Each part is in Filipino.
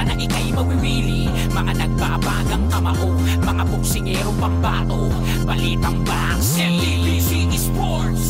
balita na ika'y mawirili. Mga nagbabagang kamao, mga boksingero pambato. Balitang boxing, LBC Esports.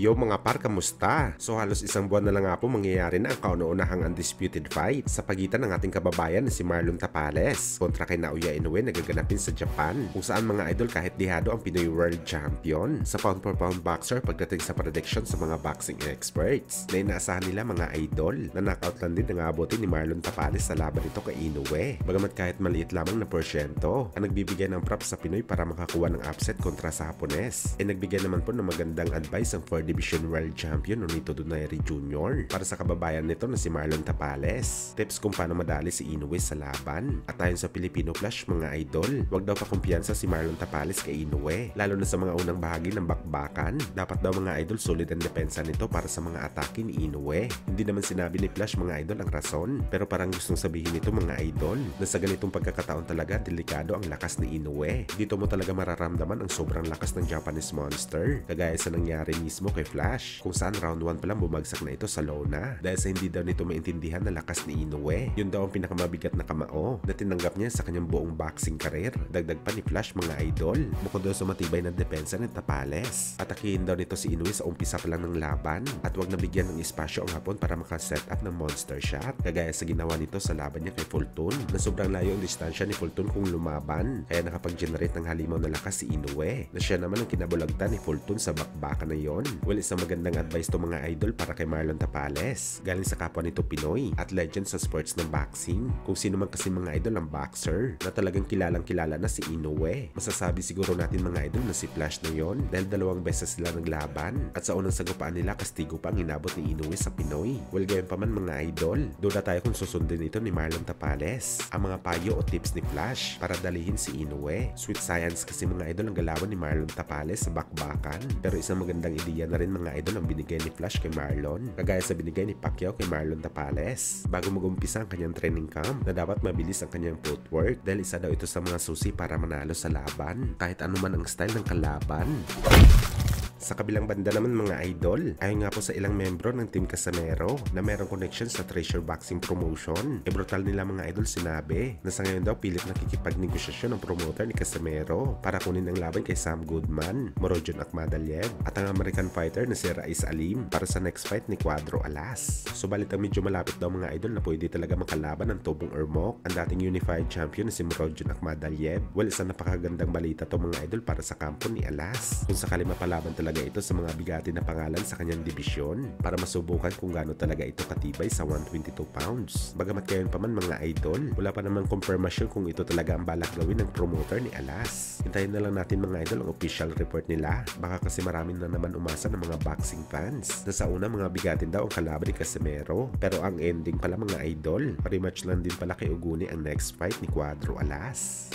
Yo mga par, kamusta? So halos isang buwan na lang nga po mangyayari na ang kauna-unahang undisputed fight sa pagitan ng ating kababayan na si Marlon Tapales kontra kay Naoya Inoue na gaganapin sa Japan, kung saan mga idol kahit dihado ang Pinoy World Champion sa pound for pound boxer pagdating sa prediction sa mga boxing experts na inaasahan nila mga idol na knockout lang din ang aabotin ni Marlon Tapales sa laban nito kay Inoue. Bagamat kahit maliit lamang na porsyento ang nagbibigay ng props sa Pinoy para makakuha ng upset kontra sa Hapones, nagbigay naman po ng magandang advice ang 4 Division World Champion Nonito Donaire Jr. para sa kababayan nito na si Marlon Tapales. Tips kung paano madali si Inoue sa laban. At ayon sa Filipino Flash mga idol, wag daw pa kumpiyansa si Marlon Tapales kay Inoue, lalo na sa mga unang bahagi ng bakbakan. Dapat daw mga idol solid ang depensa nito para sa mga atake ni Inoue. Hindi naman sinabi ni Flash mga idol ang rason, pero parang gustong sabihin nito mga idol na sa ganitong pagkakataon talaga delikado ang lakas ni Inoue. Dito mo talaga mararamdaman ang sobrang lakas ng Japanese Monster, kagaya sa nangyari mismo kay Flash, kung saan round 1 pa lang bumagsak na ito sa lona dahil sa hindi daw nito maintindihan na lakas ni Inoue. Yun daw ang pinakamabigat na kamao na tinanggap niya sa kanyang buong boxing career. Dagdag pa ni Flash mga idol, bukod daw sa matibay na depensa ni Tapales, atakihin daw nito si Inoue sa umpisa pa lang ng laban at wag nabigyan ng espasyo ang Hapon para makaset up ng monster shot, kagaya sa ginawa nito sa laban niya kay Fulton na sobrang layo ang distansya ni Fulton kung lumaban, kaya nakapag-generate ng halimaw na lakas si Inoue na siya naman ang kinabulagtan ni Fulton sa bakbakan na yon. Well, isang magandang advice to mga idol para kay Marlon Tapales galing sa kapwa nito Pinoy at legend sa sports ng boxing. Kung sino man kasi mga idol ang boxer na talagang kilalang kilala na si Inoue, masasabi siguro natin mga idol na si Flash na yon dahil 2 beses sila naglaban at sa unang sagupaan nila kastigo pa ang inabot ni Inoue sa Pinoy. Well, gayon pa man mga idol, duda tayo kung susundin ito ni Marlon Tapales ang mga payo o tips ni Flash para dalihin si Inoue. Sweet science kasi mga idol ang galawan ni Marlon Tapales sa bakbakan, pero isang magandang ideya na rin mga idol ang binigay ni Flash kay Marlon, kagaya sa binigay ni Pacquiao kay Marlon Tapales bago mag-umpisa ang kanyang training camp na dapat mabilis ang kanyang footwork dahil isa daw ito sa mga susi para manalo sa laban kahit anuman ang style ng kalaban. Sa kabilang banda naman mga idol, ayon nga po sa ilang membro ng Team Casimero na merong connection sa Treasure Boxing Promotion, brutal nila mga idol sinabi na sa ngayon daw pilit nakikipagnegosasyon ng promoter ni Casimero para kunin ang laban kay Sam Goodman, Morodion Akhmadaliev at ang American fighter na si Rais Alim para sa next fight ni Cuadro Alas. Subalit ang medyo malapit daw mga idol na pwede talaga makalaban ng Tobong Ermok, ang dating unified champion na si Morodion Akhmadaliev. Well, isang napakagandang balita to mga idol para sa kampo ni Alas, kung sakali mapalaban talaga ito sa mga bigati na pangalan sa kanyang dibisyon para masubukan kung gaano talaga ito katibay sa 122 pounds. Bagamat gayon pa man mga idol, wala pa namang confirmation kung ito talaga ang balak gawin ng promoter ni Alas. Hintayin na lang natin mga idol ang official report nila, baka kasi maraming na naman umasa ng mga boxing fans na sa una mga bigatin daw ang kalaban ni Casimero, pero ang ending pala mga idol, rematch lang din pala kay Uguni ang next fight ni Cuadro Alas.